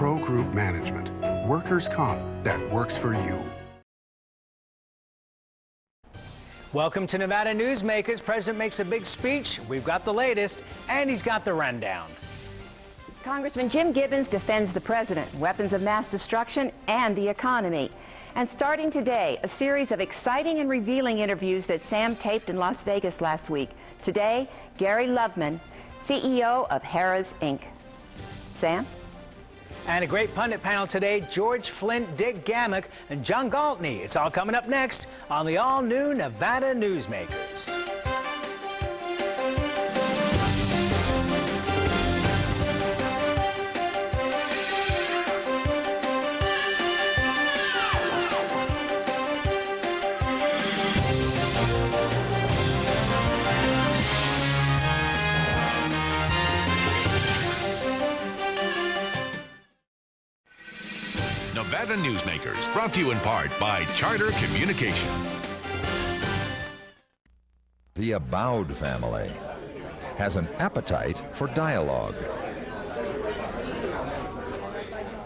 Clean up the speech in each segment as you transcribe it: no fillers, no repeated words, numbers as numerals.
Pro Group Management. Workers' comp that works for you. Welcome to Nevada Newsmakers. President makes a big speech. We've got the latest, and he's got the rundown. Congressman Jim Gibbons defends the president, weapons of mass destruction, and the economy. And starting today, a series of exciting and revealing interviews that Sam taped in Las Vegas last week. Today, Gary Loveman, CEO of Harrah's Inc. Sam? And a great pundit panel today, George Flint, Dick Gammick, and John Gwaltney. It's all coming up next on the all-new Nevada Newsmakers. Nevada Newsmakers, brought to you in part by Charter Communication. The Abowed family has an appetite for dialogue.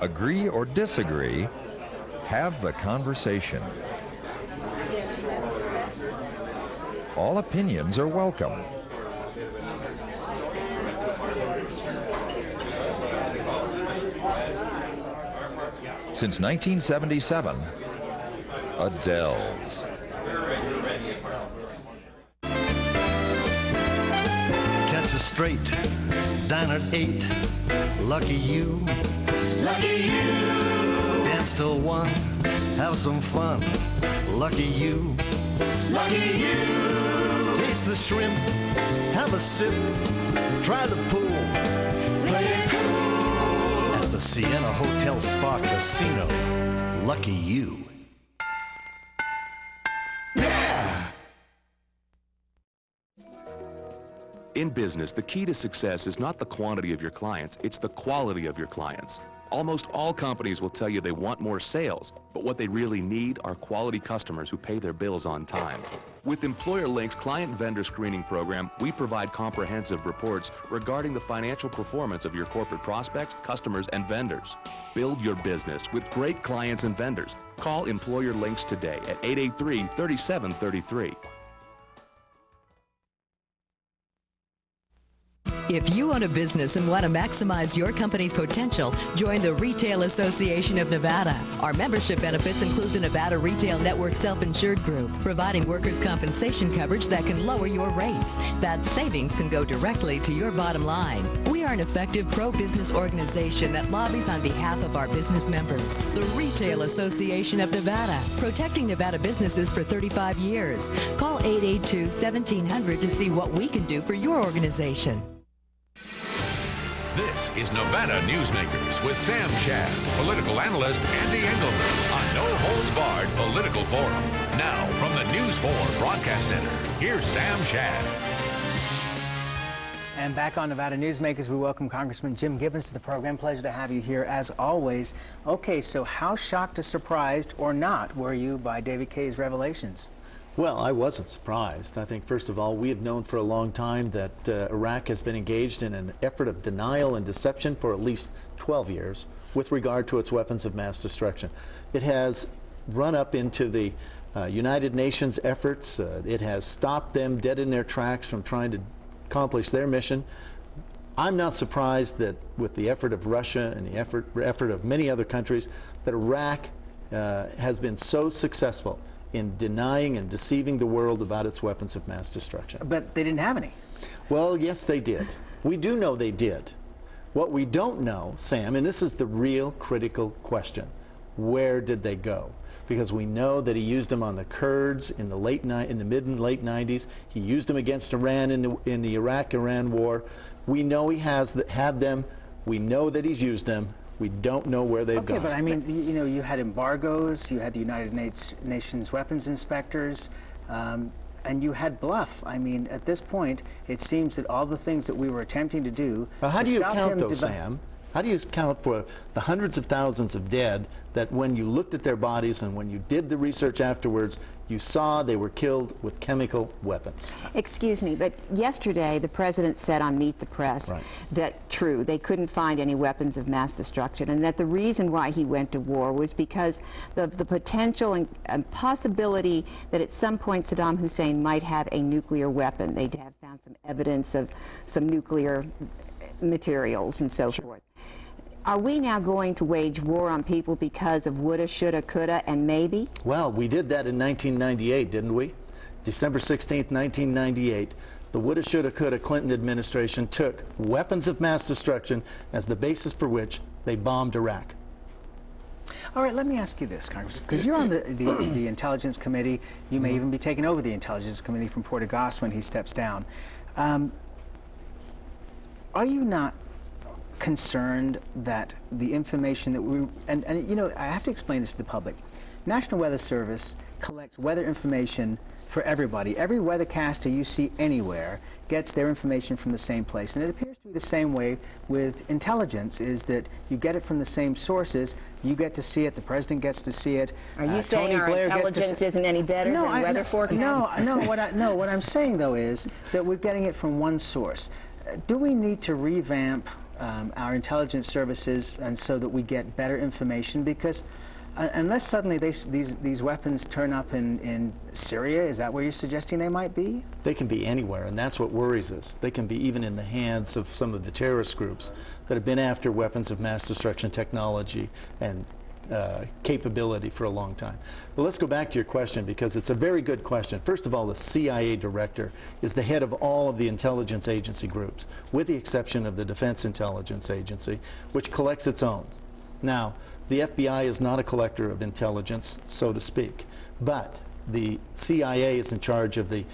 Agree or disagree, have the conversation. All opinions are welcome. Since 1977, Adele's. Catch us straight, dine at 8. Lucky you. Lucky you. Dance till 1, have some fun. Lucky you. Lucky you. Taste the shrimp, have a sip, try the pool. Play it cool. At the Sienna Hotel Spa Casino. Lucky you. Yeah! In business, the key to success is not the quantity of your clients, it's the quality of your clients. Almost all companies will tell you they want more sales, but what they really need are quality customers who pay their bills on time. With Employer Link's client vendor screening program, we provide comprehensive reports regarding the financial performance of your corporate prospects, customers, and vendors. Build your business with great clients and vendors. Call Employer Links today at 883-3733. If you own a business and want to maximize your company's potential, join the Retail Association of Nevada. Our membership benefits include the Nevada Retail Network Self-Insured Group, providing workers' compensation coverage that can lower your rates. That savings can go directly to your bottom line. We are an effective pro-business organization that lobbies on behalf of our business members. The Retail Association of Nevada, protecting Nevada businesses for 35 years. Call 882-1700 to see what we can do for your organization. This is Nevada Newsmakers with Sam Shad, political analyst Ande Engleman on No Holds Barred Political Forum. Now, from the News 4 Broadcast Center, here's Sam Shad. And back on Nevada Newsmakers, we welcome Congressman Jim Gibbons to the program. Pleasure to have you here, as always. Okay, so how shocked or surprised, or not, were you by David Kaye's revelations? Well, I wasn't surprised. I think, first of all, we have known for a long time that Iraq has been engaged in an effort of denial and deception for at least 12 years with regard to its weapons of mass destruction. It has run up into the United Nations efforts. It has stopped them dead in their tracks from trying to accomplish their mission. I'm not surprised that with the effort of Russia and the effort of many other countries, that Iraq has been so successful in denying and deceiving the world about its weapons of mass destruction. But they didn't have any. Well, yes, they did. We do know they did. What we don't know, Sam, and this is the real critical question, where did they go? Because we know that he used them on the Kurds in the mid and late 90s. He used them against Iran in the Iraq-Iran war. We know he had them. We know that he's used them. We don't know where they've gone. Okay, but I mean, you know, you had embargoes, you had the United Nations weapons inspectors, and you had bluff. I mean, at this point, it seems that all the things that we were attempting to do. How do you count those, Sam? How do you account for the hundreds of thousands of dead that when you looked at their bodies and when you did the research afterwards, you saw they were killed with chemical weapons? Excuse me, but yesterday the president said on Meet the Press that, true, they couldn't find any weapons of mass destruction, and that the reason why he went to war was because of the potential and possibility that at some point Saddam Hussein might have a nuclear weapon. They'd have found some evidence of some nuclear materials and so forth. Are we now going to wage war on people because of woulda, shoulda, coulda, and maybe? Well, we did that in 1998, didn't we? December 16th, 1998. The woulda, shoulda, coulda Clinton administration took weapons of mass destruction as the basis for which they bombed Iraq. All right, let me ask you this, Congressman, because you're on the Intelligence Committee. You may even be taking over the Intelligence Committee from Porter-Goss when he steps down. Are you not concerned that the information that and you know, I have to explain this to the public. National Weather Service collects weather information for everybody. Every weathercaster you see anywhere gets their information from the same place, and it appears to be the same way with intelligence, is that you get it from the same sources. You get to see it, the president gets to see it. Are you saying our intelligence isn't any better than weather forecasts? No, what I'm saying though is that we're getting it from one source. Do we need to revamp our intelligence services and so that we get better information? Because unless suddenly these weapons turn up in Syria, is that where you're suggesting they might be? They can be anywhere, and that's what worries us. They can be even in the hands of some of the terrorist groups that have been after weapons of mass destruction technology and capability for a long time. But let's go back to your question, because it's a very good question. First of all, the CIA director is the head of all of the intelligence agency groups, with the exception of the Defense Intelligence Agency, which collects its own. Now, the FBI is not a collector of intelligence, so to speak, but the CIA is in charge of the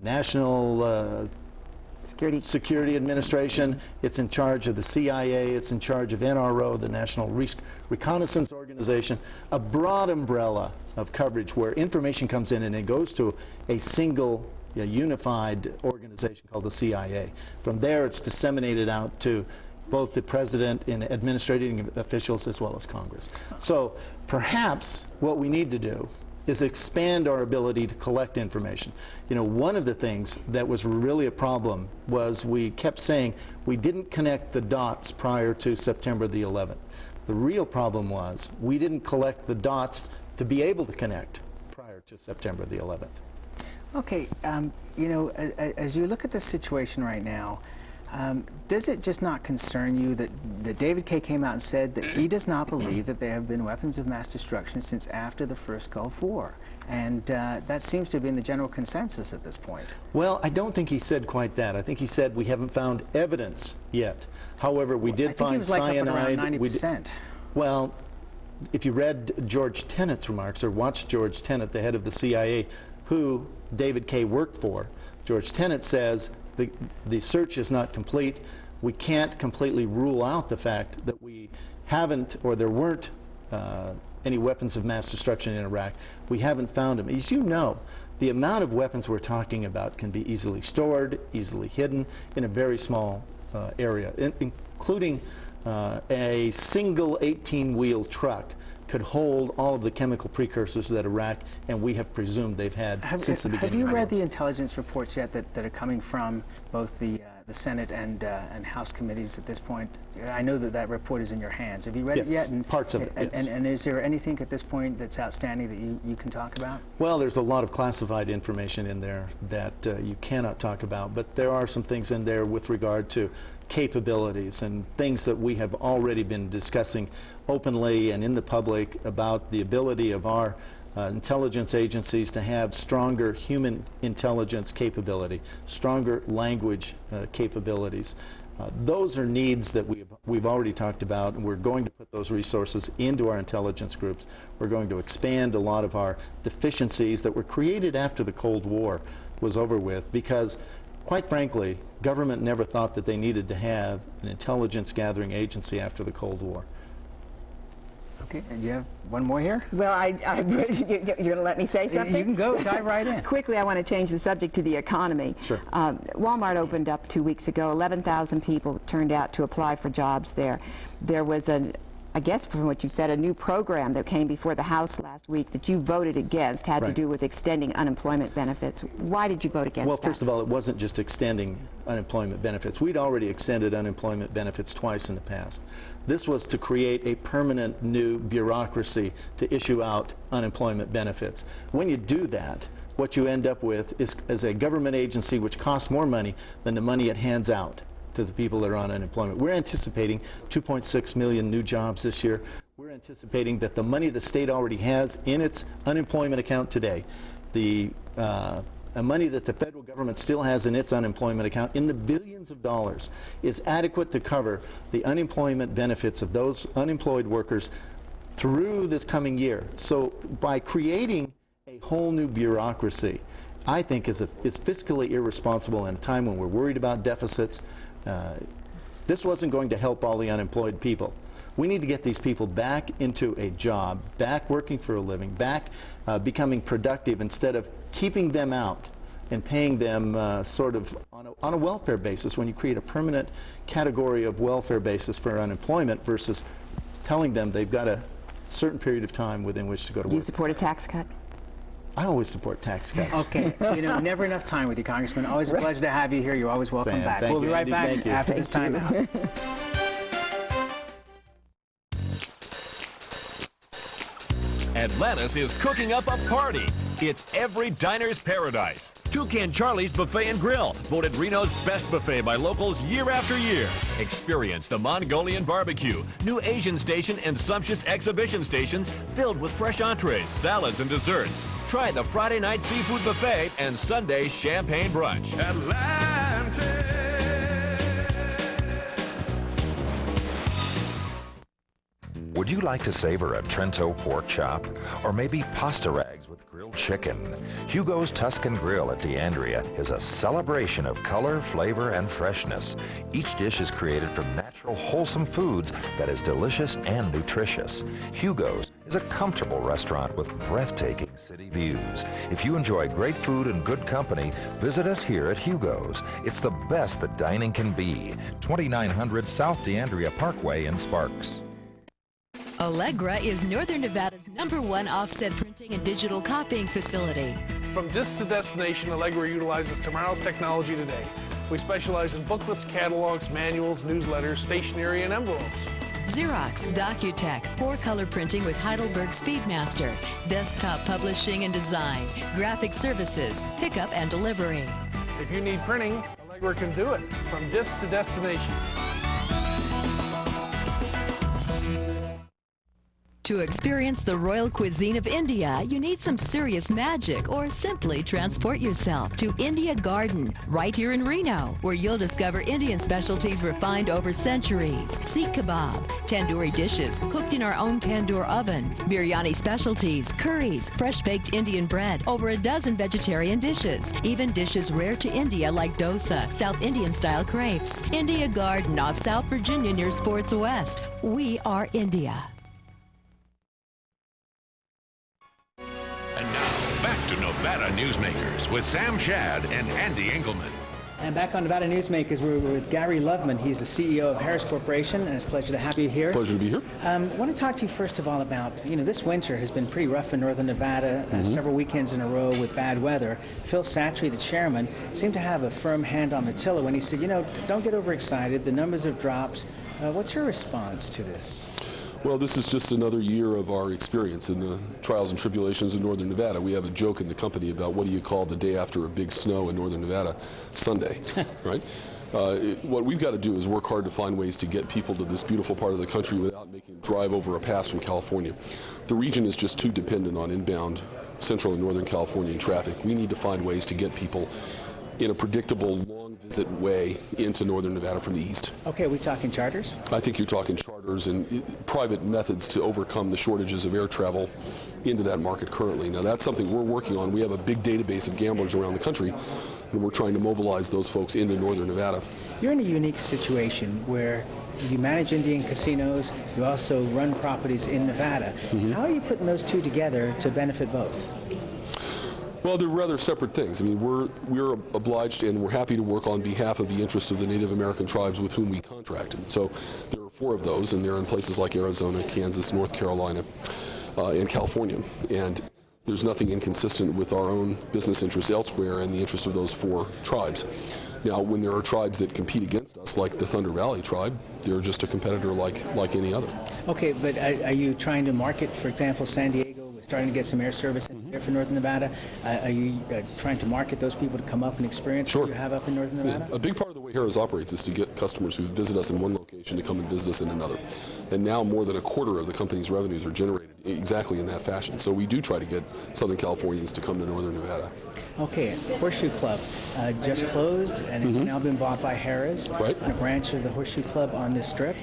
National Security Administration. It's in charge of the CIA. It's in charge of NRO, the National Reconnaissance Organization, a broad umbrella of coverage where information comes in and it goes to a single unified organization called the CIA. From there, it's disseminated out to both the president and administrative officials as well as Congress. So perhaps what we need to do is expand our ability to collect information. You know, one of the things that was really a problem was we kept saying we didn't connect the dots prior to September the 11th. The real problem was we didn't collect the dots to be able to connect prior to September the 11th. Okay, you know, as you look at the situation right now, does it just not concern you that David Kay came out and said that he does not believe that there have been weapons of mass destruction since after the first Gulf War? And that seems to have been the general consensus at this point. Well, I don't think he said quite that. I think he said we haven't found evidence yet. However, we did find cyanide. I think he was like up around 90%. Well, if you read George Tenet's remarks or watched George Tenet, the head of the CIA, who David Kay worked for, George Tenet says the search is not complete. We can't completely rule out the fact that we haven't, or there weren't any weapons of mass destruction in Iraq. We haven't found them. As you know, the amount of weapons we're talking about can be easily stored, easily hidden in a very small area, including a single 18-wheel truck could hold all of the chemical precursors that Iraq and we have presumed they've had since the beginning. Have you read the intelligence reports yet that are coming from both the Senate and House committees at this point? I know that report is in your hands. Have you read it yet? And, parts of it, yes. And is there anything at this point that's outstanding that you can talk about? Well, there's a lot of classified information in there that you cannot talk about, but there are some things in there with regard to capabilities and things that we have already been discussing openly and in the public about the ability of our intelligence agencies to have stronger human intelligence capability, stronger language capabilities. Those are needs that we've already talked about, and we're going to put those resources into our intelligence groups. We're going to expand a lot of our deficiencies that were created after the Cold War was over with, because quite frankly, government never thought that they needed to have an intelligence gathering agency after the Cold War. Okay, and you have one more here? Well, you're going to let me say something? You can go, dive right in. Quickly, I want to change the subject to the economy. Sure. Walmart opened up 2 weeks ago. 11,000 people turned out to apply for jobs there. There was I guess from what you said, a new program that came before the House last week that you voted against had to do with extending unemployment benefits. Why did you vote against that? Well, first of all, it wasn't just extending unemployment benefits. We'd already extended unemployment benefits twice in the past. This was to create a permanent new bureaucracy to issue out unemployment benefits. When you do that, what you end up with is a government agency which costs more money than the money it hands out to the people that are on unemployment. We're anticipating 2.6 million new jobs this year. We're anticipating that the money the state already has in its unemployment account today, the money that the federal government still has in its unemployment account in the billions of dollars is adequate to cover the unemployment benefits of those unemployed workers through this coming year. So by creating a whole new bureaucracy, I think is fiscally irresponsible in a time when we're worried about deficits. This wasn't going to help all the unemployed people. We need to get these people back into a job, back working for a living, back becoming productive instead of keeping them out and paying them sort of on a welfare basis when you create a permanent category of welfare basis for unemployment versus telling them they've got a certain period of time within which to go to work. Do you support a tax cut? I always support tax cuts. Okay, never enough time with you, Congressman. Always a pleasure to have you here. You're always welcome Sam, back. thank We'll be you, right Andy. back Thank you. after this time out. Atlantis is cooking up a party. It's every diner's paradise. Toucan Charlie's Buffet and Grill, voted Reno's best buffet by locals year after year. Experience the Mongolian barbecue, new Asian station and sumptuous exhibition stations filled with fresh entrees, salads, and desserts. Try the Friday night seafood buffet and Sunday champagne brunch. Atlantis. Would you like to savor a Trento pork chop? Or maybe pasta rags with grilled chicken? Hugo's Tuscan Grill at D'Andrea is a celebration of color, flavor, and freshness. Each dish is created from natural, wholesome foods that is delicious and nutritious. Hugo's is a comfortable restaurant with breathtaking city views. If you enjoy great food and good company, visit us here at Hugo's. It's the best that dining can be. 2900 South D'Andrea Parkway in Sparks. Allegra is Northern Nevada's #1 offset printing and digital copying facility. From disc to destination, Allegra utilizes tomorrow's technology today. We specialize in booklets, catalogs, manuals, newsletters, stationery, and envelopes. Xerox, Docutech, 4-color printing with Heidelberg Speedmaster, desktop publishing and design, graphic services, pickup and delivery. If you need printing, Allegra can do it. From disc to destination. To experience the royal cuisine of India, you need some serious magic or simply transport yourself to India Garden, right here in Reno, where you'll discover Indian specialties refined over centuries. Sikh kebab, tandoori dishes cooked in our own tandoor oven, biryani specialties, curries, fresh-baked Indian bread, over a dozen vegetarian dishes, even dishes rare to India like dosa, South Indian-style crepes. India Garden off South Virginia near Sports West. We are India. And now, back to Nevada Newsmakers with Sam Shad and Ande Engleman. And back on Nevada Newsmakers, we're with Gary Loveman. He's the CEO of Harrah's Corporation, and it's a pleasure to have you here. Pleasure to be here. I want to talk to you first of all about, this winter has been pretty rough in northern Nevada, several weekends in a row with bad weather. Phil Satry, the chairman, seemed to have a firm hand on the tiller when he said, don't get overexcited, the numbers have dropped. What's your response to this? Well, this is just another year of our experience in the trials and tribulations in northern Nevada. We have a joke in the company about what do you call the day after a big snow in northern Nevada? Sunday, right? What we've got to do is work hard to find ways to get people to this beautiful part of the country without making them drive over a pass from California. The region is just too dependent on inbound central and northern Californian traffic. We need to find ways to get people in a predictable, long visit way into northern Nevada from the east. Okay, are we talking charters? I think you're talking charters and private methods to overcome the shortages of air travel into that market currently. Now, that's something we're working on. We have a big database of gamblers around the country, and we're trying to mobilize those folks into northern Nevada. You're in a unique situation where you manage Indian casinos, you also run properties in Nevada. How are you putting those two together to benefit both? Well, they're rather separate things. I mean, we're obliged and we're happy to work on behalf of the interest of the Native American tribes with whom we contracted. So there are 4 of those, and they're in places like Arizona, Kansas, North Carolina, and California. And there's nothing inconsistent with our own business interests elsewhere and the interest of those 4 tribes. Now, when there are tribes that compete against us, like the Thunder Valley tribe, they're just a competitor like any other. Okay, but are you trying to market, for example, San Diego? We're starting to get some air service in here for Northern Nevada. Are you trying to market those people to come up and experience what you have up in Northern Nevada? A big part of the way Harrah's operates is to get customers who visit us in one location to come and visit us in another. And now more than a quarter of the company's revenues are generated exactly in that fashion. So we do try to get Southern Californians to come to Northern Nevada. Okay, Horseshoe Club just closed, and it's now been bought by Harrah's, a branch of the Horseshoe Club on this strip.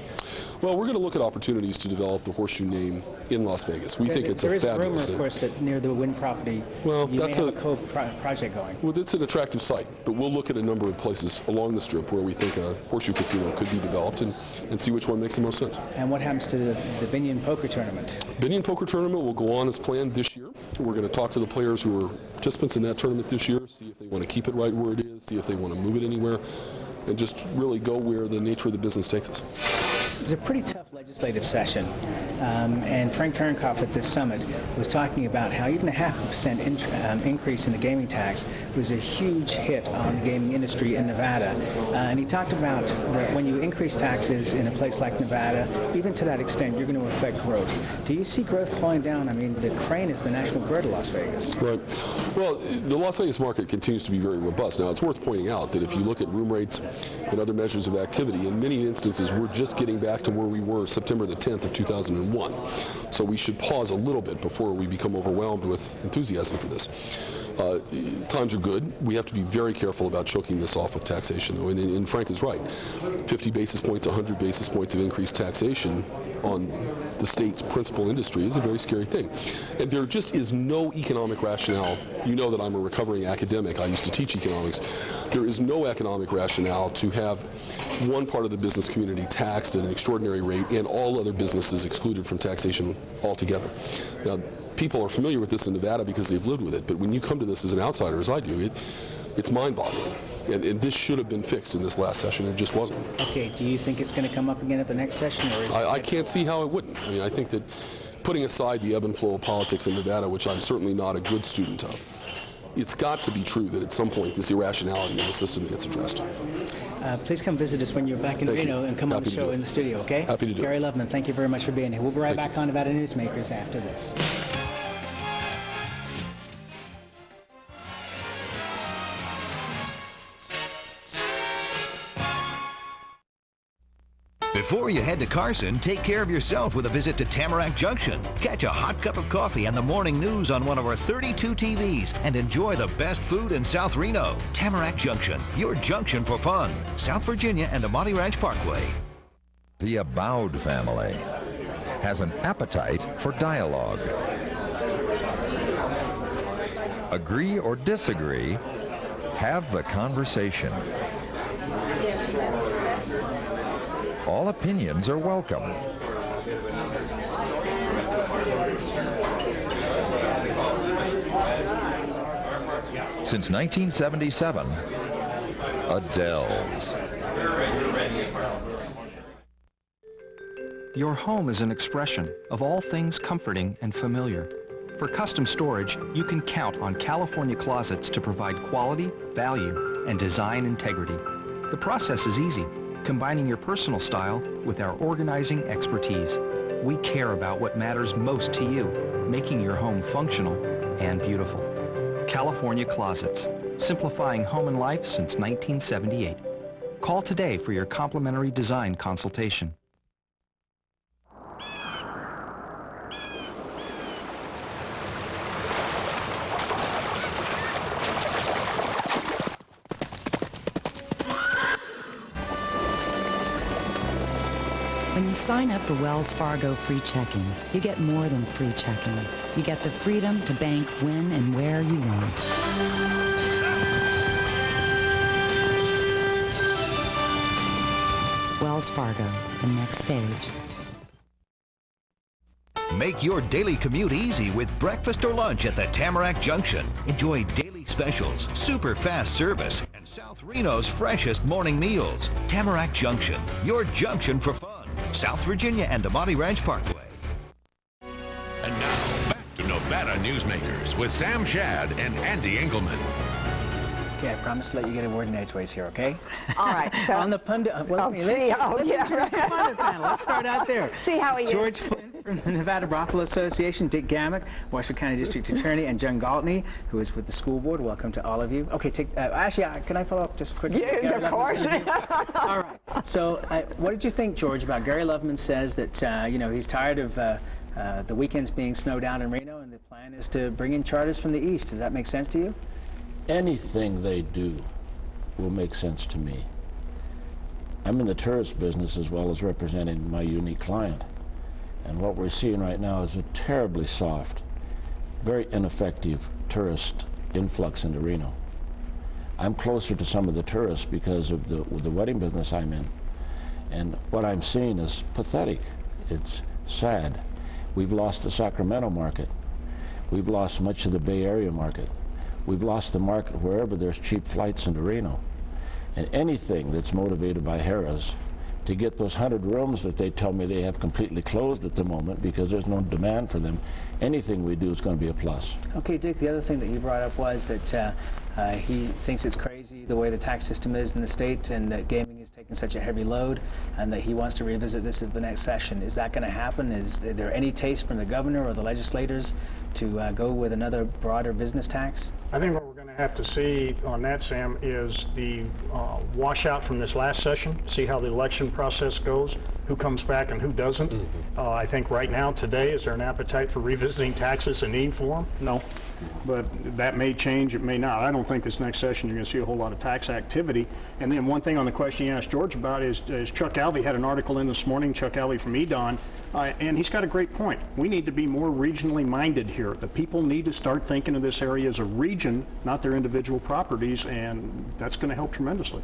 Well, we're going to look at opportunities to develop the Horseshoe name in Las Vegas. We think it's a fabulous name. There is a rumor, of course, that near the Wynn property, you may have a Cove project going. Well, it's an attractive site, but we'll look at a number of places along the strip where we think a Horseshoe Casino could be developed and see which one makes the most sense. And what happens to the Binion Poker Tournament? Binion Poker Tournament will go on as planned this year. We're going to talk to the players who are participants in that tournament this year, see if they want to keep it right where it is, see if they want to move it anywhere, and just really go where the nature of the business takes us. It was a pretty tough legislative session, and Frank Fahrenkopf at this summit was talking about how even a 0.5% increase in the gaming tax was a huge hit on the gaming industry in Nevada. And he talked about that when you increase taxes in a place like Nevada, even to that extent, you're going to affect growth. Do you see growth slowing down? I mean, the crane is the national bird of Las Vegas. Right. Well, the Las Vegas market continues to be very robust. Now, it's worth pointing out that if you look at room rates and other measures of activity, in many instances, we're just getting back to where we were September the 10th of 2001. So we should pause a little bit before we become overwhelmed with enthusiasm for this. Times are good. We have to be very careful about choking this off with taxation, though. And Frank is right. 50 basis points, 100 basis points of increased taxation on the state's principal industry is a very scary thing. And there just is no economic rationale. You know that I'm a recovering academic. I used to teach economics. There is no economic rationale to have one part of the business community taxed at an extraordinary rate and all other businesses excluded from taxation altogether. Now, people are familiar with this in Nevada because they've lived with it, but when you come to this as an outsider, as I do, it's mind-boggling. And this should have been fixed in this last session. It just wasn't. Okay, do you think it's going to come up again at the next session? Or is I can't see how it wouldn't. I mean, I think that putting aside the ebb and flow of politics in Nevada, which I'm certainly not a good student of, it's got to be true that at some point this irrationality in the system gets addressed. Please come visit us when you're back in Reno and come on the show in the studio, okay? Happy to do it. Gary Loveman, thank you very much for being here. We'll be right back on Nevada Newsmakers after this. Before you head to Carson, take care of yourself with a visit to Tamarack Junction. Catch a hot cup of coffee and the morning news on one of our 32 TVs and enjoy the best food in South Reno. Tamarack Junction, your junction for fun. South Virginia and Amati Ranch Parkway. The Abowd family has an appetite for dialogue. Agree or disagree, have the conversation. All opinions are welcome. Since 1977, Adele's. Your home is an expression of all things comforting and familiar. For custom storage, you can count on California Closets to provide quality, value, and design integrity. The process is easy, combining your personal style with our organizing expertise. We care about what matters most to you, making your home functional and beautiful. California Closets, simplifying home and life since 1978. Call today for your complimentary design consultation. When you sign up for Wells Fargo Free Checking, you get more than free checking. You get the freedom to bank when and where you want. Wells Fargo, the next stage. Make your daily commute easy with breakfast or lunch at the Tamarack Junction. Enjoy daily specials, super fast service, and South Reno's freshest morning meals. Tamarack Junction, your junction for fun. South Virginia and Amati Ranch Parkway. And now, back to Nevada Newsmakers with Sam Shad and Ande Engleman. Okay, I promise to let you get a word in edgeways here, okay? All right. So on the pundit, let's introduce the pundit panel. Let's start out there. See how he is. George Flint from the Nevada Brothel Association, Dick Gammick, Washoe County District Attorney, and John Gwaltney, who is with the school board. Welcome to all of you. Okay, actually, can I follow up just quickly? Yeah, of course. All right. So, what did you think, George, about Gary Loveman says that he's tired of the weekends being snowed down in Reno, and the plan is to bring in charters from the east? Does that make sense to you? Anything they do will make sense to me. I'm in the tourist business as well as representing my unique client. And what we're seeing right now is a terribly soft, very ineffective tourist influx into Reno. I'm closer to some of the tourists because of the wedding business I'm in. And what I'm seeing is pathetic. It's sad. We've lost the Sacramento market. We've lost much of the Bay Area market. We've lost the market wherever there's cheap flights into Reno. And anything that's motivated by Harrah's to get those 100 rooms that they tell me they have completely closed at the moment because there's no demand for them, anything we do is going to be a plus. Okay, Dick, the other thing that you brought up was that he thinks it's crazy the way the tax system is in the state and that gaming is taking such a heavy load and that he wants to revisit this at the next session. Is that going to happen? Is there any taste from the governor or the legislators to go with another broader business tax? I think what we're going to have to see on that, Sam, is the washout from this last session, see how the election process goes, who comes back and who doesn't. I think right now, today, is there an appetite for revisiting taxes in any form? No. But that may change, it may not. I don't think this next session you're going to see a whole lot of tax activity. And then one thing on the question you asked George about is Chuck Alvey had an article in this morning, Chuck Alvey from EDON, and he's got a great point. We need to be more regionally minded here. The people need to start thinking of this area as a region, not their individual properties, and that's going to help tremendously.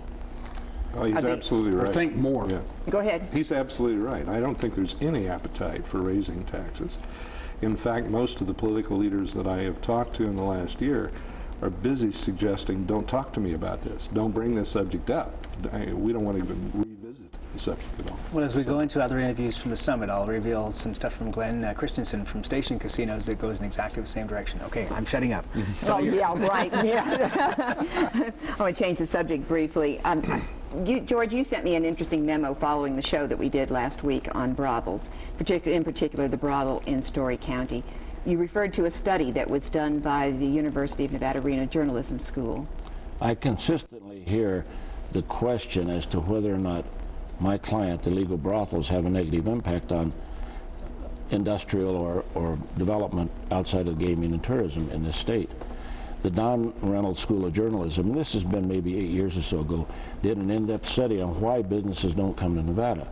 Oh, he's absolutely right. Or think more. Yeah. Go ahead. He's absolutely right. I don't think there's any appetite for raising taxes. In fact, most of the political leaders that I have talked to in the last year are busy suggesting, don't talk to me about this. Don't bring this subject up. We don't want to even revisit the subject at all. Well, as we go into other interviews from the summit, I'll reveal some stuff from Glenn Christensen from Station Casinos that goes in exactly the same direction. Okay, I'm shutting up. Oh, yeah, right. Yeah. I want to change the subject briefly. George, you sent me an interesting memo following the show that we did last week on brothels, in particular the brothel in Story County. You referred to a study that was done by the University of Nevada, Reno Journalism School. I consistently hear the question as to whether or not my client, the legal brothels, have a negative impact on industrial or development outside of gaming and tourism in this state. The Don Reynolds School of Journalism, and this has been maybe 8 years or so ago, did an in-depth study on why businesses don't come to Nevada.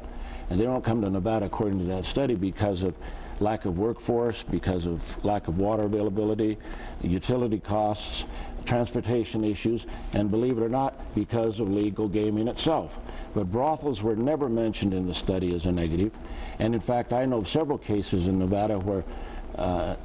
And they don't come to Nevada, according to that study, because of lack of workforce, because of lack of water availability, utility costs, transportation issues, and believe it or not, because of legal gaming itself. But brothels were never mentioned in the study as a negative. And in fact, I know of several cases in Nevada where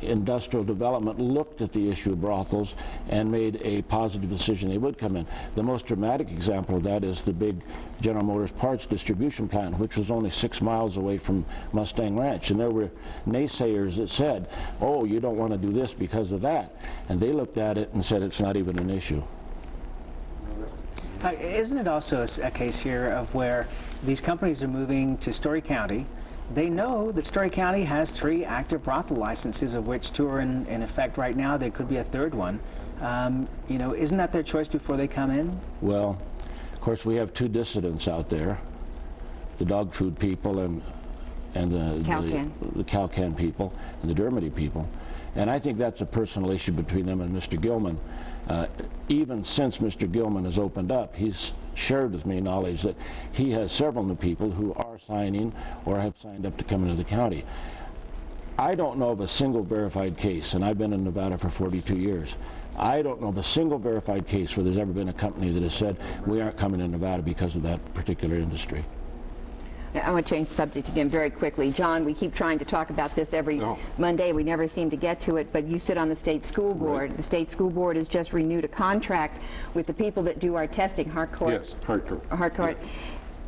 industrial development looked at the issue of brothels and made a positive decision they would come in. The most dramatic example of that is the big General Motors parts distribution plant, which was only 6 miles away from Mustang Ranch. And there were naysayers that said, oh, you don't want to do this because of that. And they looked at it and said it's not even an issue. Isn't it also a case here of where these companies are moving to Story County? They know that Story County has 3 active brothel licenses, of which 2 are in effect right now. There could be a 3rd one. Isn't that their choice before they come in? Well, of course, we have 2 dissidents out there, the dog food people and the Calcan people and the Dermody people. And I think that's a personal issue between them and Mr. Gilman. Even since Mr. Gilman has opened up, he's shared with me knowledge that he has several new people who are signing or have signed up to come into the county. I don't know of a single verified case, and I've been in Nevada for 42 years. I don't know of a single verified case where there's ever been a company that has said, we aren't coming to Nevada because of that particular industry. I want to change the subject again very quickly. John, we keep trying to talk about this every Monday. We never seem to get to it, but you sit on the state school board. Right. The state school board has just renewed a contract with the people that do our testing, Harcourt. Yes, Harcourt. Harcourt. Yeah.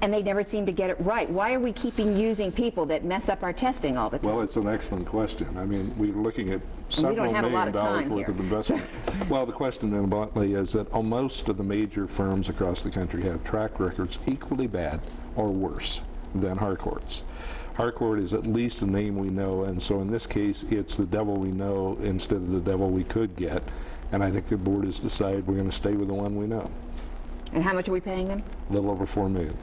And they never seem to get it right. Why are we keeping using people that mess up our testing all the time? Well, it's an excellent question. I mean, we're looking at several $1 million worth of investment. Well, the question then bluntly is that most of the major firms across the country have track records equally bad or worse than Harcourt's. Harcourt is at least a name we know, and so in this case, it's the devil we know instead of the devil we could get. And I think the board has decided we're going to stay with the one we know. And how much are we paying them? A little over $4 million.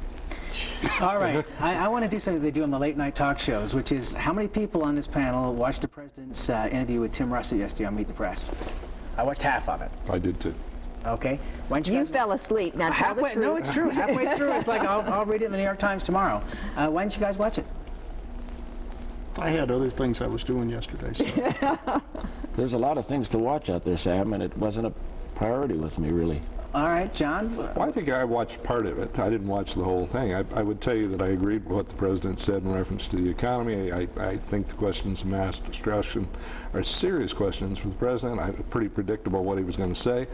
All right. I want to do something they do on the late night talk shows, which is how many people on this panel watched the president's interview with Tim Russell yesterday on Meet the Press? I watched half of it. I did too. Okay. You fell asleep. Now tell the truth. No, it's true. Halfway through, it's like I'll read it in the New York Times tomorrow. Why didn't you guys watch it? I had other things I was doing yesterday. So. There's a lot of things to watch out there, Sam, and it wasn't a priority with me, really. All right, John? Well, I think I watched part of it. I didn't watch the whole thing. I would tell you that I agreed with what the president said in reference to the economy. I think the questions of mass destruction are serious questions for the president. I was pretty predictable what he was going to say.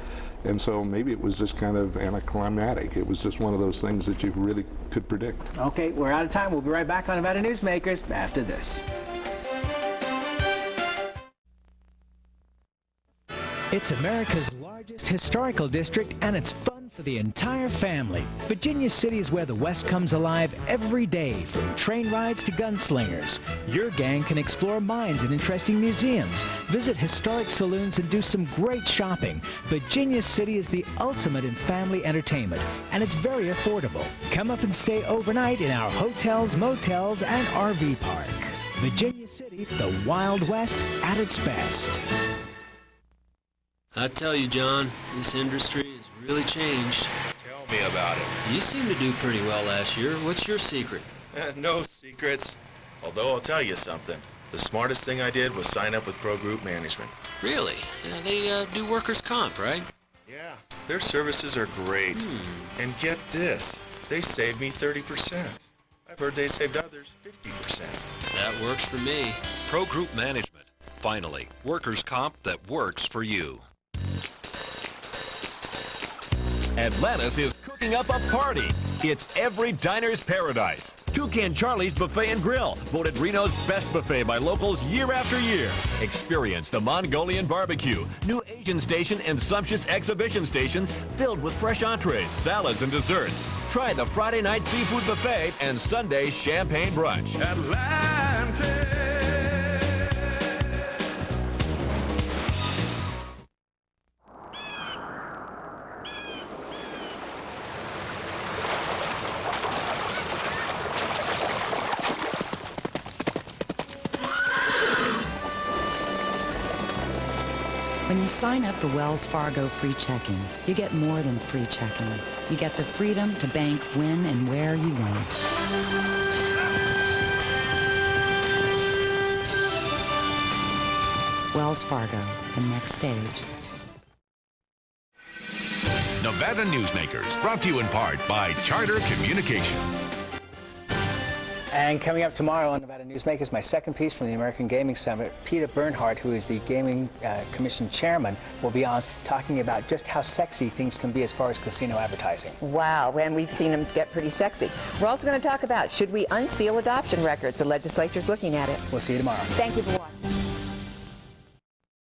And so maybe it was just kind of anticlimactic. It was just one of those things that you really could predict. Okay, we're out of time. We'll be right back on Nevada Newsmakers after this. It's America's largest historical district, and it's fun for the entire family. Virginia City is where the West comes alive every day, from train rides to gunslingers. Your gang can explore mines and interesting museums, visit historic saloons, and do some great shopping. Virginia City is the ultimate in family entertainment, and it's very affordable. Come up and stay overnight in our hotels, motels, and RV park. Virginia City, the Wild West at its best. I tell you, John, this industry has really changed. Tell me about it. You seem to do pretty well last year. What's your secret? No secrets. Although I'll tell you something. The smartest thing I did was sign up with Pro Group Management. Really? They do workers' comp, right? Yeah. Their services are great. And get this. They saved me 30%. I've heard they saved others 50%. That works for me. Pro Group Management. Finally, workers' comp that works for you. Atlantis is cooking up a party. It's every diner's paradise. Toucan Charlie's Buffet and Grill, voted Reno's best buffet by locals year after year. Experience the Mongolian barbecue, new Asian station, and sumptuous exhibition stations filled with fresh entrees, salads, and desserts. Try the Friday night seafood buffet and Sunday champagne brunch. Atlantis. When you sign up for Wells Fargo free checking, you get more than free checking. You get the freedom to bank when and where you want. Wells Fargo, the next stage. Nevada Newsmakers, brought to you in part by Charter Communication. And coming up tomorrow on Nevada Newsmakers, my second piece from the American Gaming Summit, Peter Bernhardt, who is the Gaming Commission Chairman, will be on talking about just how sexy things can be as far as casino advertising. Wow, and we've seen them get pretty sexy. We're also going to talk about, should we unseal adoption records? The legislature's looking at it. We'll see you tomorrow. Thank you for watching.